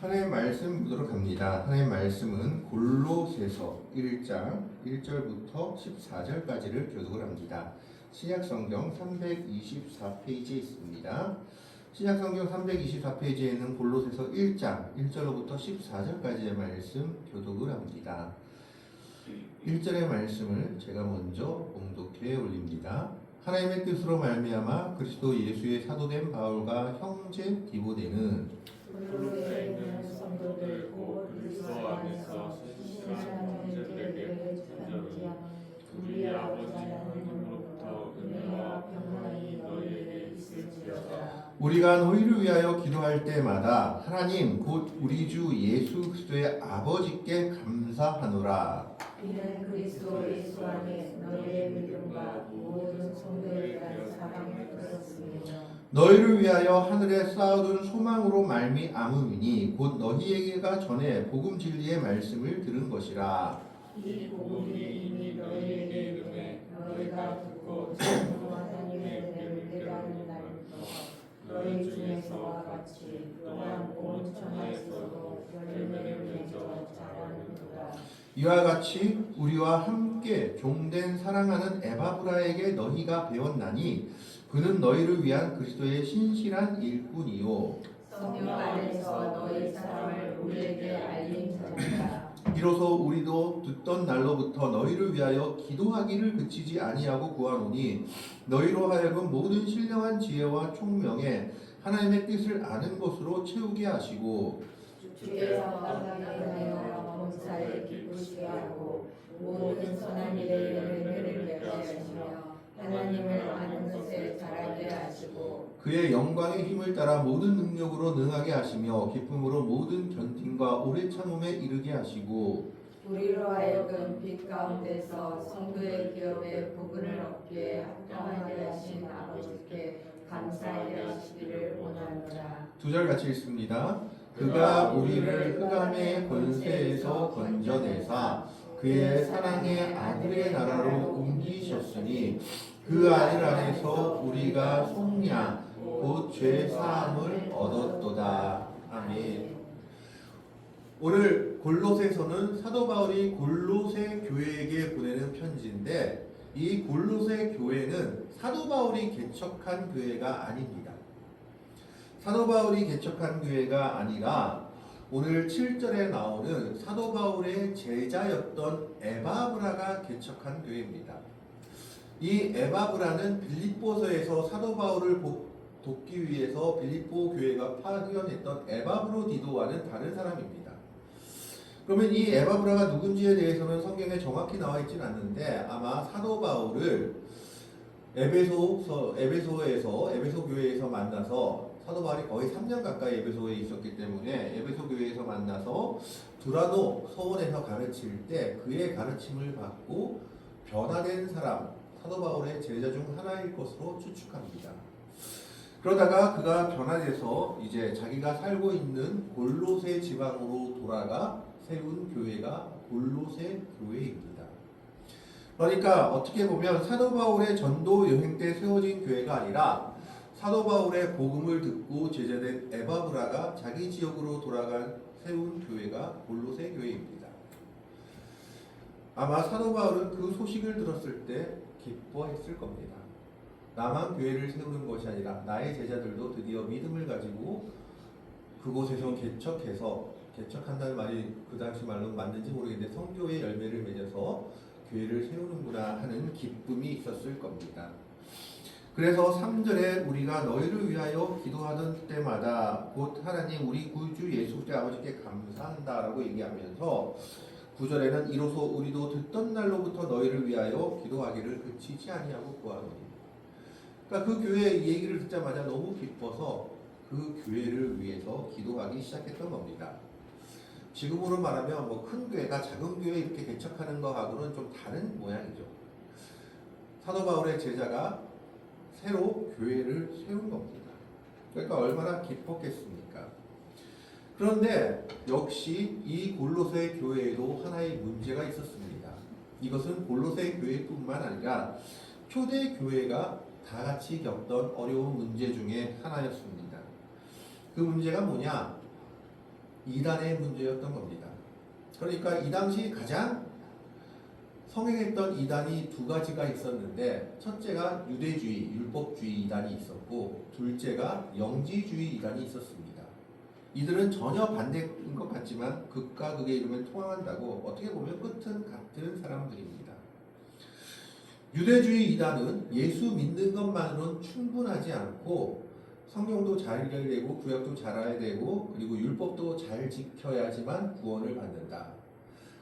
하나님의 말씀 보도록 합니다. 하나님의 말씀은 골로새서 1장 1절부터 14절까지를 교독을 합니다. 신약성경 324페이지에 있습니다. 신약성경 324페이지에는 골로새서 1장 1절로부터 14절까지의 말씀 교독을 합니다. 1절의 말씀을 제가 먼저 봉독해 올립니다. 하나님의 뜻으로 말미암아 그리스도 예수의 사도된 바울과 형제 디모데는 골로새에 있는 성도들 곧 그리스도 안에서 신실한 형제들에게 전하는 우리 아버지 하나님으로부터 은혜와 평안이 너희에게 있을지어다. 우리가 너희를 위하여 기도할 때마다 하나님 곧 우리 주 예수 그리스도의 아버지께 감사하노라. 이는 그리스도 예수 안에 너희의 믿음과 모든 성도에 대한 사랑을 들었으며 너희를 위하여 하늘에 쌓아둔 소망으로 말미암음이니 곧 너희에게가 전에 복음 진리의 말씀을 들은 것이라. 이 복음이 이미 너희에게 이르매 너희가 듣고 참으로 하나님의 은혜를 깨닫는 날부터 너희 중에서와 같이 또한 온 천하에서도 열매를 맺어 자라는도다. 이와 같이 우리와 함께 종된 사랑하는 에바브라에게 너희가 배웠나니 그는 너희를 위한 그리스도의 신실한 일꾼이요 성령 안에서 너희 사랑을 우리에게 알린 자니라. 이로써 우리도 듣던 날로부터 너희를 위하여 기도하기를 그치지 아니하고 구하노니 너희로 하여금 모든 신령한 지혜와 총명에 하나님의 뜻을 아는 것으로 채우게 하시고 주께서 감사하게 하여 범사에 기쁘시게 하고 모든 선한 일에 열매를 맺게 하시며 하나님을 아는 것에 자라게 하시고 그의 영광의 힘을 따라 모든 능력으로 능하게 하시며 기쁨으로 모든 견딤과 오래 참음에 이르게 하시고 우리로 하여금 빛 가운데서 성도의 기업에 복을 얻기에 합당하게 하신 아버지께 감사하게 하시기를 원하노라. 2절 같이 읽습니다. 그가 우리를 흑암의 권세에서 건져내사 그의 사랑의 아들의 나라로 옮기셨으니 그 아들 안에서 우리가 속량 곧 죄 사함을 얻었도다. 아멘. 오늘 골로새서는 사도 바울이 골로새 교회에게 보내는 편지인데 이 골로새 교회는 사도 바울이 개척한 교회가 아닙니다. 사도 바울이 개척한 교회가 아니라 오늘 7절에 나오는 사도 바울의 제자였던 에바브라가 개척한 교회입니다. 이 에바브라는 빌립보서에서 사도 바울을 돕기 위해서 빌립보 교회가 파견했던 에바브로디도와는 다른 사람입니다. 그러면 이 에바브라가 누군지에 대해서는 성경에 정확히 나와 있지는 않는데 아마 사도 바울을 에베소 교회에서 만나서 사도 바울이 거의 3년 가까이 에베소에 있었기 때문에 에베소 교회에서 만나서 두라노 서원에서 가르칠 때 그의 가르침을 받고 변화된 사람 사도 바울의 제자 중 하나일 것으로 추측합니다. 그러다가 그가 변화돼서 이제 자기가 살고 있는 골로새 지방으로 돌아가 세운 교회가 골로새 교회입니다. 그러니까 어떻게 보면 사도 바울의 전도 여행 때 세워진 교회가 아니라 사도 바울의 복음을 듣고 제자된 에바브라가 자기 지역으로 돌아간 세운 교회가 골로새 교회입니다. 아마 사도 바울은 그 소식을 들었을 때 기뻐했을 겁니다. 나만 교회를 세우는 것이 아니라 나의 제자들도 드디어 믿음을 가지고 그곳에서 개척한다는 말이 그 당시 말로 맞는지 모르겠는데 성교의 열매를 맺어서 교회를 세우는구나 하는 기쁨이 있었을 겁니다. 그래서 3절에 우리가 너희를 위하여 기도하던 때마다 곧 하나님 우리 구주 예수 그리스도 아버지께 감사한다라고 얘기하면서 9절에는 이로써 우리도 듣던 날로부터 너희를 위하여 기도하기를 그치지 아니하고 구하노니. 그러니까 그 교회의 얘기를 듣자마자 너무 기뻐서 그 교회를 위해서 기도하기 시작했던 겁니다. 지금으로 말하면 뭐 큰 교회가 작은 교회 이렇게 개척하는 거하고는 좀 다른 모양이죠. 사도 바울의 제자가 새로 교회를 세운 겁니다. 그러니까 얼마나 기뻤겠습니까? 그런데 역시 이 골로새 교회에도 하나의 문제가 있었습니다. 이것은 골로새 교회뿐만 아니라 초대 교회가 다 같이 겪던 어려운 문제 중에 하나였습니다. 그 문제가 뭐냐? 이단의 문제였던 겁니다. 그러니까 이 당시 가장 성행했던 이단이 두 가지가 있었는데, 첫째가 유대주의, 율법주의 이단이 있었고, 둘째가 영지주의 이단이 있었습니다. 이들은 전혀 반대인 것 같지만 극과 극에 이르면 통합한다고, 어떻게 보면 끝은 같은 사람들입니다. 유대주의 이단은 예수 믿는 것만으로는 충분하지 않고 성경도 잘 읽어야 되고 구약도 잘 알아야 되고 그리고 율법도 잘 지켜야지만 구원을 받는다.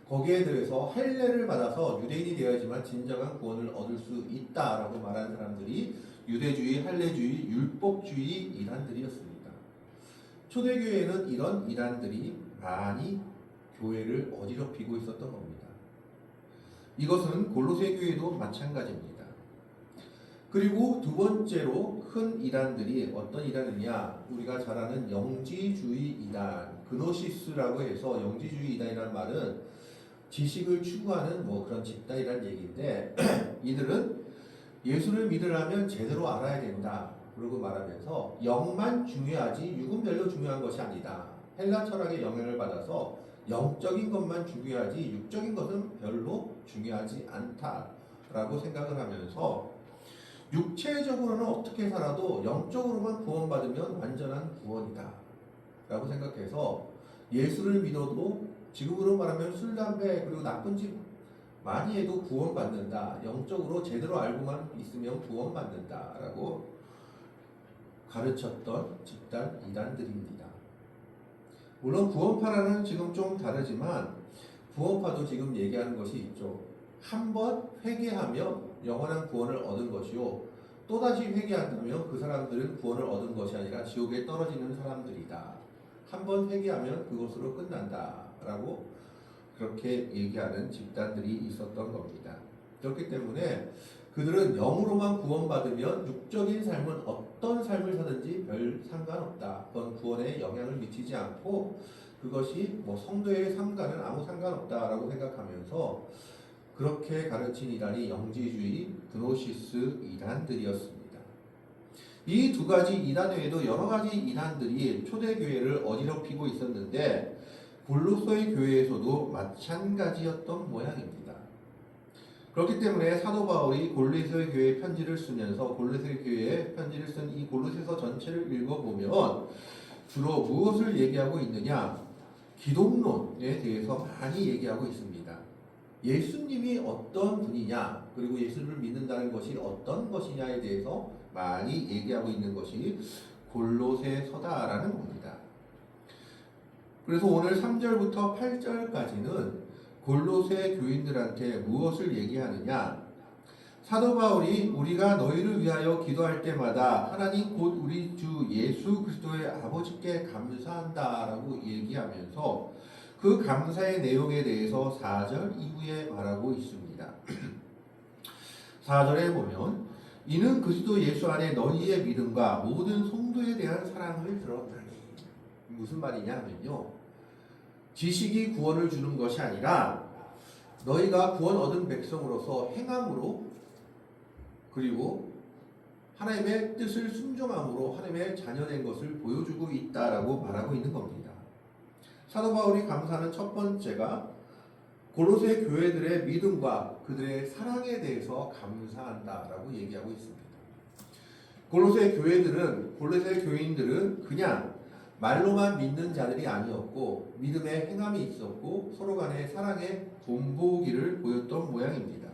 거기에 대해서 할례를 받아서 유대인이 되어야지만 진정한 구원을 얻을 수 있다라고 말하는 사람들이 유대주의, 할례주의, 율법주의 이단들이었습니다. 초대교회에는 이런 이단들이 많이 교회를 어지럽히고 있었던 겁니다. 이것은 골로새 교회도 마찬가지입니다. 그리고 두 번째로 큰 이단들이 어떤 이단이냐, 우리가 잘 아는 영지주의 이단, 그노시스라고 해서 영지주의 이단이라는 말은 지식을 추구하는 뭐 그런 집단이라는 얘기인데 이들은 예수를 믿으려면 제대로 알아야 된다 그러고 말하면서 영만 중요하지 육은 별로 중요한 것이 아니다. 헬라 철학의 영향을 받아서 영적인 것만 중요하지 육적인 것은 별로 중요하지 않다라고 생각을 하면서 육체적으로는 어떻게 살아도 영적으로만 구원받으면 완전한 구원이다 라고 생각해서 예수를 믿어도 지금으로 말하면 술, 담배 그리고 나쁜 짓 많이 해도 구원받는다. 영적으로 제대로 알고만 있으면 구원받는다 라고 가르쳤던 집단 이단들입니다. 물론 구원파라는 지금 좀 다르지만 구원파도 지금 얘기하는 것이 있죠. 한번 회개하며 영원한 구원을 얻은 것이요, 또다시 회개한다면 그 사람들은 구원을 얻은 것이 아니라 지옥에 떨어지는 사람들이다. 한번 회개하면 그것으로 끝난다 라고 그렇게 얘기하는 집단들이 있었던 겁니다. 그렇기 때문에 그들은 영으로만 구원받으면 육적인 삶은 어떤 삶을 사든지 별 상관없다. 그건 구원에 영향을 미치지 않고 그것이 뭐 성도의 삶과는 아무 상관없다라고 생각하면서 그렇게 가르친 이단이 영지주의, 그노시스 이단들이었습니다. 이 두 가지 이단 외에도 여러 가지 이단들이 초대교회를 어지럽히고 있었는데 골로새의 교회에서도 마찬가지였던 모양입니다. 그렇기 때문에 사도 바울이 골로새 교회에 편지를 쓰면서 골로새 교회에 편지를 쓴 이 골로새서 전체를 읽어보면 주로 무엇을 얘기하고 있느냐? 기독론에 대해서 많이 얘기하고 있습니다. 예수님이 어떤 분이냐, 그리고 예수를 믿는다는 것이 어떤 것이냐에 대해서 많이 얘기하고 있는 것이 골로새서다라는 겁니다. 그래서 오늘 3절부터 8절까지는 골로새 교인들한테 무엇을 얘기하느냐? 사도 바울이 우리가 너희를 위하여 기도할 때마다 하나님 곧 우리 주 예수 그리스도의 아버지께 감사한다라고 얘기하면서 그 감사의 내용에 대해서 4절 이후에 말하고 있습니다. 4절에 보면 이는 그리스도 예수 안에 너희의 믿음과 모든 성도에 대한 사랑을 드러나니, 무슨 말이냐 하면요, 지식이 구원을 주는 것이 아니라 너희가 구원 얻은 백성으로서 행함으로 그리고 하나님의 뜻을 순종함으로 하나님의 자녀된 것을 보여주고 있다라고 말하고 있는 겁니다. 사도 바울이 감사하는 첫 번째가 골로새 교회들의 믿음과 그들의 사랑에 대해서 감사한다라고 얘기하고 있습니다. 골로새 교인들은 그냥 말로만 믿는 자들이 아니었고 믿음의 행함이 있었고 서로 간의 사랑의 본보기를 보였던 모양입니다.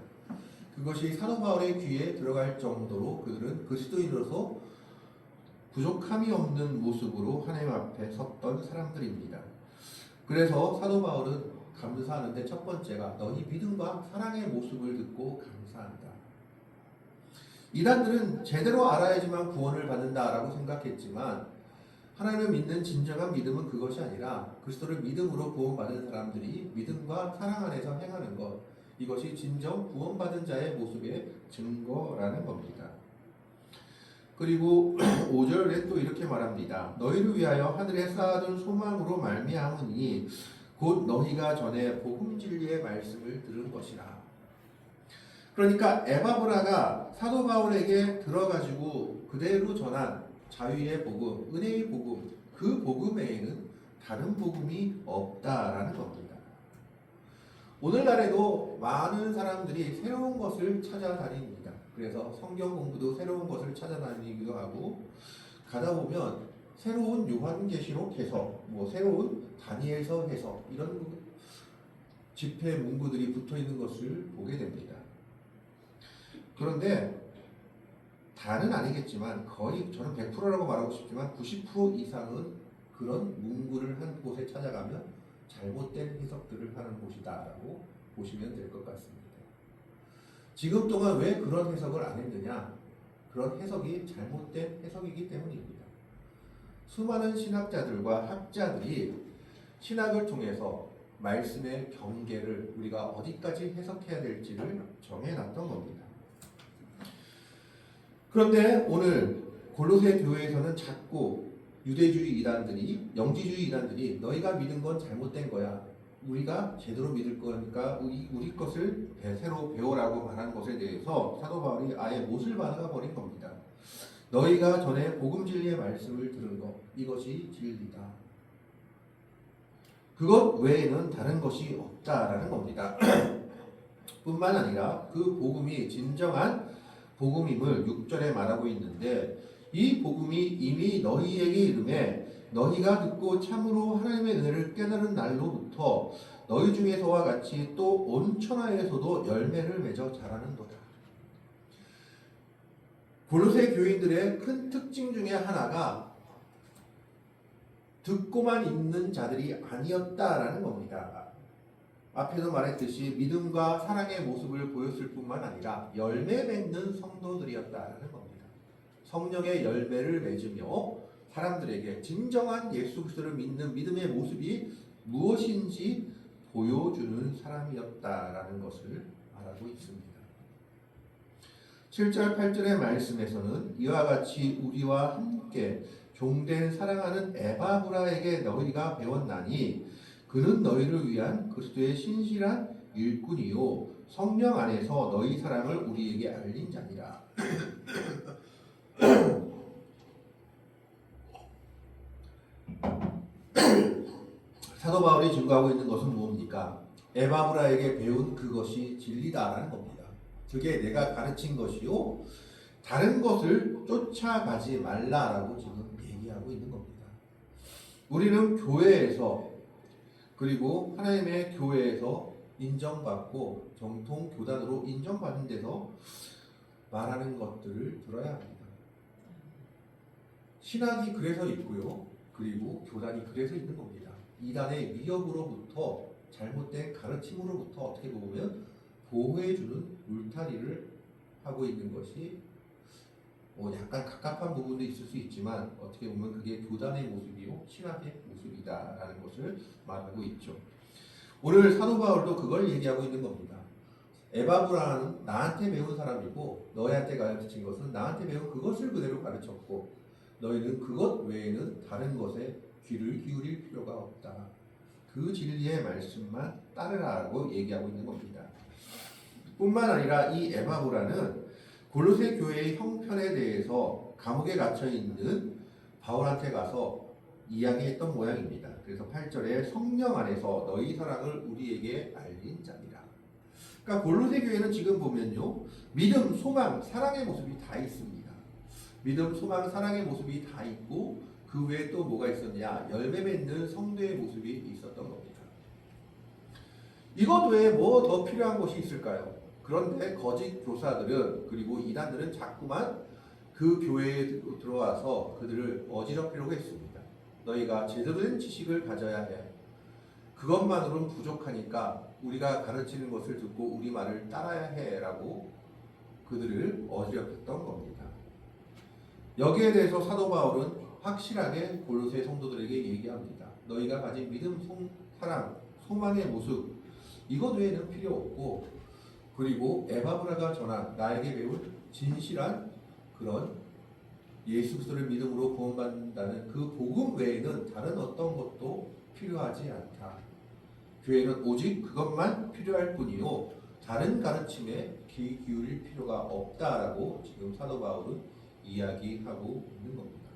그것이 사도 바울의 귀에 들어갈 정도로 그들은 그리스도인으로서 부족함이 없는 모습으로 하나님 앞에 섰던 사람들입니다. 그래서 사도 바울은 감사하는데 첫 번째가 너희 믿음과 사랑의 모습을 듣고 감사한다. 이단들은 제대로 알아야지만 구원을 받는다라고 생각했지만 하나님을 믿는 진정한 믿음은 그것이 아니라 그리스도를 믿음으로 구원받은 사람들이 믿음과 사랑 안에서 행하는 것, 이것이 진정 구원받은 자의 모습의 증거라는 겁니다. 그리고 5절에 또 이렇게 말합니다. 너희를 위하여 하늘에 쌓아둔 소망으로 말미암으니 곧 너희가 전에 복음 진리의 말씀을 들은 것이라. 그러니까 에바브라가 사도 바울에게 들어가지고 그대로 전한 자유의 복음, 은혜의 복음, 그 복음 외에는 다른 복음이 없다라는 겁니다. 오늘날에도 많은 사람들이 새로운 것을 찾아다닙니다. 그래서 성경 공부도 새로운 것을 찾아다니기도 하고, 가다 보면 새로운 요한계시록 해석, 새로운 다니엘서 해석, 이런 집회 문구들이 붙어 있는 것을 보게 됩니다. 그런데 다는 아니겠지만 거의, 저는 100%라고 말하고 싶지만 90% 이상은 그런 문구를 한 곳에 찾아가면 잘못된 해석들을 하는 곳이다라고 보시면 될 것 같습니다. 지금 동안 왜 그런 해석을 안 했느냐? 그런 해석이 잘못된 해석이기 때문입니다. 수많은 신학자들과 학자들이 신학을 통해서 말씀의 경계를 우리가 어디까지 해석해야 될지를 정해놨던 겁니다. 그런데 오늘 골로새 교회에서는 자꾸 유대주의 이단들이, 영지주의 이단들이 너희가 믿은 건 잘못된 거야, 우리가 제대로 믿을 거니까 우리 것을 새로 배우라고 말하는 것에 대해서 사도 바울이 아예 못을 박아 버린 겁니다. 너희가 전에 복음 진리의 말씀을 들은 것, 이것이 진리다. 그것 외에는 다른 것이 없다라는 겁니다. 뿐만 아니라 그 복음이 진정한 복음임을 6절에 말하고 있는데, 이 복음이 이미 너희에게 이르매 너희가 듣고 참으로 하나님의 은혜를 깨달은 날로부터 너희 중에서와 같이 또 온 천하에서도 열매를 맺어 자라는도다. 골로새 교인들의 큰 특징 중에 하나가 듣고만 있는 자들이 아니었다라는 겁니다. 앞에서 말했듯이 믿음과 사랑의 모습을 보였을 뿐만 아니라 열매 맺는 성도들이었다라는 겁니다. 성령의 열매를 맺으며 사람들에게 진정한 예수 그리스도를 믿는 믿음의 모습이 무엇인지 보여주는 사람이었다라는 것을 말하고 있습니다. 7절 8절의 말씀에서는 이와 같이 우리와 함께 종된 사랑하는 에바브라에게 너희가 배웠나니 그는 너희를 위한 그리스도의 신실한 일꾼이요 성령 안에서 너희 사랑을 우리에게 알린 자니라. 사도 바울이 증거하고 있는 것은 무엇입니까? 에바브라에게 배운 그것이 진리다라는 겁니다. 그게 내가 가르친 것이요 다른 것을 쫓아가지 말라라고 지금 얘기하고 있는 겁니다. 우리는 교회에서, 그리고 하나님의 교회에서 인정받고 정통 교단으로 인정받는 데서 말하는 것들을 들어야 합니다. 신학이 그래서 있고요, 그리고 교단이 그래서 있는 겁니다. 이단의 위협으로부터, 잘못된 가르침으로부터 어떻게 보면 보호해주는 울타리를 하고 있는 것이 약간 갑갑한 부분도 있을 수 있지만 어떻게 보면 그게 교단의 모습이요 신학의 모습이다라는 것을 말하고 있죠. 오늘 사도 바울도 그걸 얘기하고 있는 겁니다. 에바브라는 나한테 배운 사람이고 너희한테 가르친 것은 나한테 배운 그것을 그대로 가르쳤고 너희는 그것 외에는 다른 것에 귀를 기울일 필요가 없다. 그 진리의 말씀만 따르라고 얘기하고 있는 겁니다. 뿐만 아니라 이 에바브라는 골로새 교회의 형편에 대해서 감옥에 갇혀있는 바울한테 가서 이야기했던 모양입니다. 그래서 8절에 성령 안에서 너희 사랑을 우리에게 알린 자니라. 그러니까 골로새 교회는 지금 보면요, 믿음, 소망, 사랑의 모습이 다 있습니다. 믿음, 소망, 사랑의 모습이 다 있고 그 외에 또 뭐가 있었냐? 열매 맺는 성도의 모습이 있었던 겁니다. 이것 외에 뭐 더 필요한 것이 있을까요? 그런데 거짓 교사들은, 그리고 이단들은 자꾸만 그 교회에 들어와서 그들을 어지럽히려고 했습니다. 너희가 제대로 된 지식을 가져야 해. 그것만으로는 부족하니까 우리가 가르치는 것을 듣고 우리 말을 따라야 해 라고 그들을 어지럽혔던 겁니다. 여기에 대해서 사도 바울은 확실하게 골로새 성도들에게 얘기합니다. 너희가 가진 믿음, 사랑, 소망의 모습, 이것 외에는 필요 없고, 그리고 에바브라가 전한 나에게 배운 진실한 그런 예수 그리스도를 믿음으로 구원받는다는 그 복음 외에는 다른 어떤 것도 필요하지 않다. 교회는 오직 그것만 필요할 뿐이요 다른 가르침에 귀 기울일 필요가 없다라고 지금 사도 바울은 이야기하고 있는 겁니다.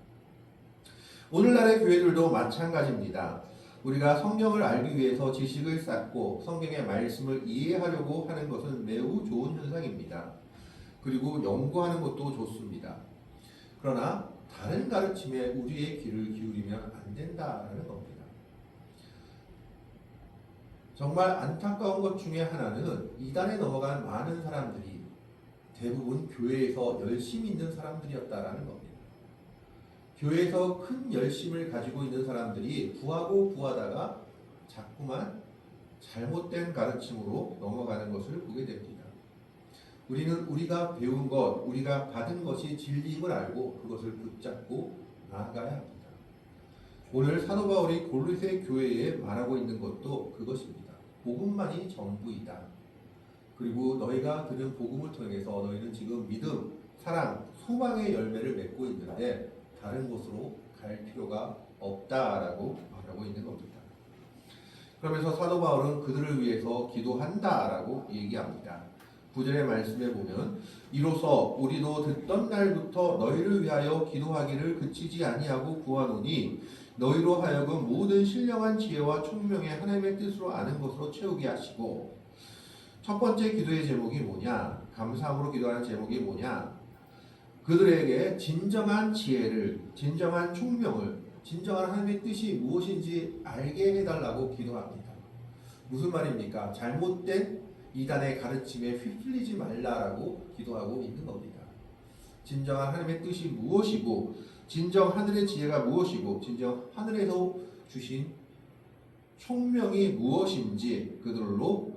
오늘날의 교회들도 마찬가지입니다. 우리가 성경을 알기 위해서 지식을 쌓고 성경의 말씀을 이해하려고 하는 것은 매우 좋은 현상입니다. 그리고 연구하는 것도 좋습니다. 그러나 다른 가르침에 우리의 귀를 기울이면 안 된다는 겁니다. 정말 안타까운 것 중에 하나는 이단에 넘어간 많은 사람들이 대부분 교회에서 열심히 있는 사람들이었다라는 겁니다. 교회에서 큰 열심을 가지고 있는 사람들이 구하고 구하다가 자꾸만 잘못된 가르침으로 넘어가는 것을 보게 됩니다. 우리는 우리가 배운 것, 우리가 받은 것이 진리임을 알고 그것을 붙잡고 나아가야 합니다. 오늘 사도 바울이 골로새 교회에 말하고 있는 것도 그것입니다. 복음만이 전부이다. 그리고 너희가 들은 복음을 통해서 너희는 지금 믿음, 사랑, 소망의 열매를 맺고 있는데 다른 곳으로 갈 필요가 없다라고 말하고 있는 겁니다. 그러면서 사도 바울은 그들을 위해서 기도한다라고 얘기합니다. 9절의 말씀에 보면 이로써 우리도 듣던 날부터 너희를 위하여 기도하기를 그치지 아니하고 구하노니 너희로 하여금 모든 신령한 지혜와 총명의 하나님의 뜻으로 아는 것으로 채우게 하시고. 첫 번째 기도의 제목이 뭐냐? 감사함으로 기도하는 제목이 뭐냐? 그들에게 진정한 지혜를, 진정한 총명을, 진정한 하나님의 뜻이 무엇인지 알게 해달라고 기도합니다. 무슨 말입니까? 잘못된 이단의 가르침에 휩쓸리지 말라라고 기도하고 있는 겁니다. 진정한 하나님의 뜻이 무엇이고, 진정 하늘의 지혜가 무엇이고, 진정 하늘에서 주신 총명이 무엇인지 그들로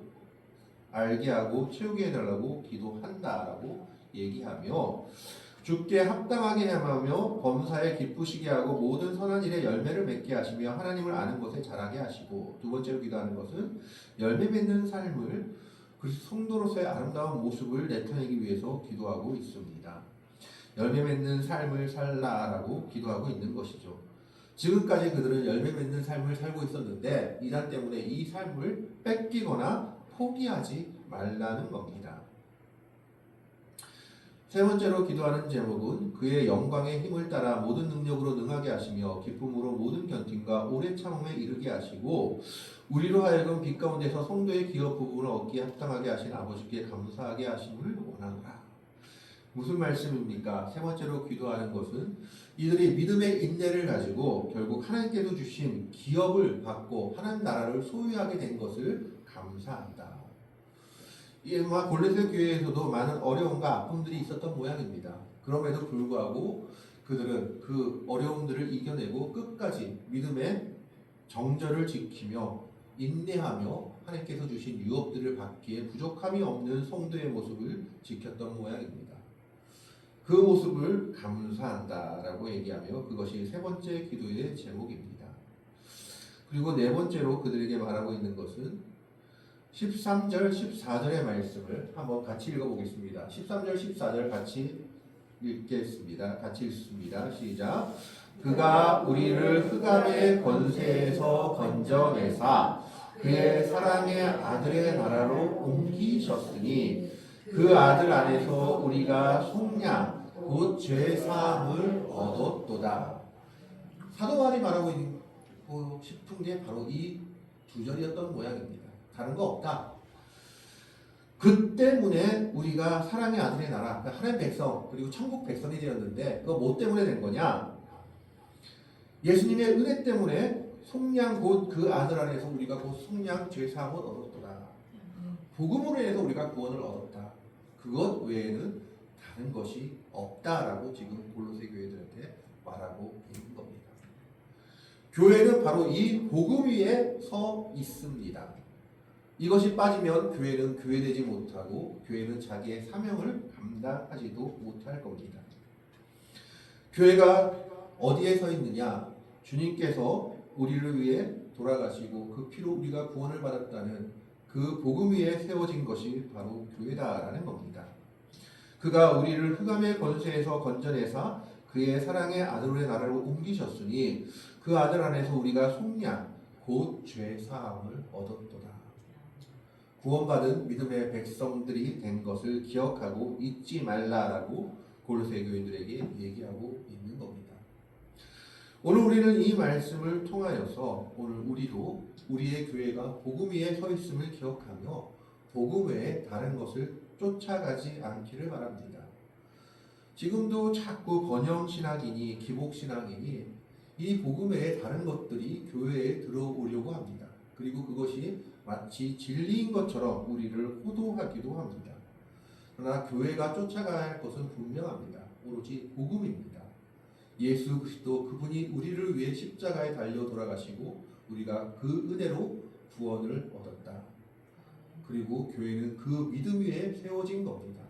알게 하고 채우게 해달라고 기도한다라고 얘기하며, 주께 합당하게 행하며 범사에 기쁘시게 하고 모든 선한 일에 열매를 맺게 하시며 하나님을 아는 것에 자라게 하시고. 두 번째로 기도하는 것은 열매 맺는 삶을, 그리스도 성도로서의 아름다운 모습을 나타내기 위해서 기도하고 있습니다. 열매 맺는 삶을 살라라고 기도하고 있는 것이죠. 지금까지 그들은 열매 맺는 삶을 살고 있었는데 이단 때문에 이 삶을 뺏기거나 포기하지 말라는 겁니다. 세 번째로 기도하는 제목은 그의 영광의 힘을 따라 모든 능력으로 능하게 하시며 기쁨으로 모든 견딤과 오래 참음에 이르게 하시고 우리로 하여금 빛 가운데서 성도의 기업 부분을 얻기에 합당하게 하신 아버지께 감사하게 하심을 원하노라. 무슨 말씀입니까? 세 번째로 기도하는 것은 이들이 믿음의 인내를 가지고 결국 하나님께서 주신 기업을 받고 하나님 나라를 소유하게 된 것을 감사한다. 골로새 교회에서도 많은 어려움과 아픔들이 있었던 모양입니다. 그럼에도 불구하고 그들은 그 어려움들을 이겨내고 끝까지 믿음의 정절을 지키며 인내하며 하나님께서 주신 유업들을 받기에 부족함이 없는 성도의 모습을 지켰던 모양입니다. 그 모습을 감사한다라고 얘기하며 그것이 세 번째 기도의 제목입니다. 그리고 네 번째로 그들에게 말하고 있는 것은 13절, 14절의 말씀을 한번 같이 읽어보겠습니다. 13절, 14절 같이 읽겠습니다. 같이 읽습니다. 시작. 그가 우리를 흑암의 권세에서 건져내사 그의 사랑의 아들의 나라로 옮기셨으니 그 아들 안에서 우리가 속량 곧 죄사함을 얻었도다. 사도 바울이 말하고 싶은 게 바로 이 두 절이었던 모양입니다. 다른 거 없다. 그 때문에 우리가 사랑의 아들의 나라, 그러니까 하나님 백성 그리고 천국 백성이 되었는데 그거 뭐 때문에 된 거냐? 예수님의 은혜 때문에 속량 곧 그 아들 안에서 우리가 곧 속량 죄사함을 얻었더라. 복음으로 인해서 우리가 구원을 얻었다. 그것 외에는 다른 것이 없다라고 지금 골로새 교회들한테 말하고 있는 겁니다. 교회는 바로 이 복음 위에 서 있습니다. 이것이 빠지면 교회는 교회되지 못하고 교회는 자기의 사명을 감당하지도 못할 겁니다. 교회가 어디에 서 있느냐? 주님께서 우리를 위해 돌아가시고 그 피로 우리가 구원을 받았다는 그 복음 위에 세워진 것이 바로 교회다라는 겁니다. 그가 우리를 흑암의 권세에서 건져내사 그의 사랑의 아들의 나라로 옮기셨으니 그 아들 안에서 우리가 속량 곧 죄사함을 얻었도다. 구원받은 믿음의 백성들이 된 것을 기억하고 잊지 말라라고 골로새 교인들에게 얘기하고 있는 겁니다. 오늘 우리는 이 말씀을 통하여서 오늘 우리도 우리의 교회가 복음 위에 서 있음을 기억하며 복음 외에 다른 것을 쫓아가지 않기를 바랍니다. 지금도 자꾸 번영신학이니 기복신학이니 이 복음 외에 다른 것들이 교회에 들어오려고 합니다. 그리고 그것이 마치 진리인 것처럼 우리를 호도하기도 합니다. 그러나 교회가 쫓아가야 할 것은 분명합니다. 오로지 복음입니다. 예수 그리스도 그분이 우리를 위해 십자가에 달려 돌아가시고 우리가 그 은혜로 구원을 얻었다. 그리고 교회는 그 믿음 위에 세워진 겁니다.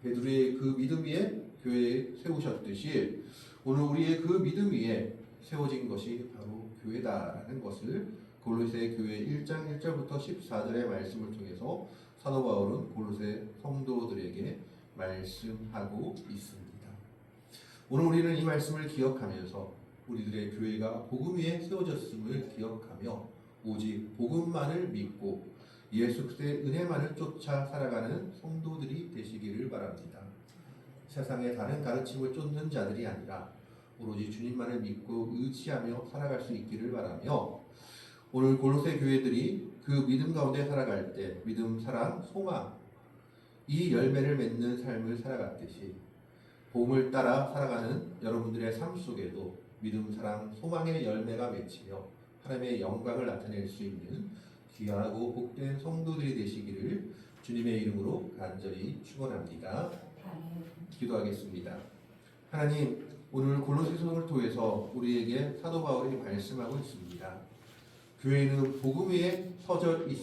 베드로의 그 믿음 위에 교회에 세우셨듯이 오늘 우리의 그 믿음 위에 세워진 것이 바로 교회다라는 것을 골로새 교회 1장 1절부터 14절의 말씀을 통해서 사도 바울은 골로새 성도들에게 말씀하고 있습니다. 오늘 우리는 이 말씀을 기억하면서 우리들의 교회가 복음 위에 세워졌음을 기억하며 오직 복음만을 믿고 예수 그리스도의 은혜만을 쫓아 살아가는 성도들이 되시기를 바랍니다. 세상의 다른 가르침을 쫓는 자들이 아니라 오로지 주님만을 믿고 의지하며 살아갈 수 있기를 바라며 오늘 골로새 교회들이 그 믿음 가운데 살아갈 때 믿음, 사랑, 소망 이 열매를 맺는 삶을 살아갔듯이 복음을 따라 살아가는 여러분들의 삶 속에도 믿음, 사랑, 소망의 열매가 맺히며 하나님의 영광을 나타낼 수 있는 귀하고 복된 성도들이 되시기를 주님의 이름으로 간절히 축원합니다. 기도하겠습니다. 하나님, 오늘 골로새서를 통해서 우리에게 사도 바울이 말씀하고 있습니다. 교회는 복음 위에 서져 있습니다.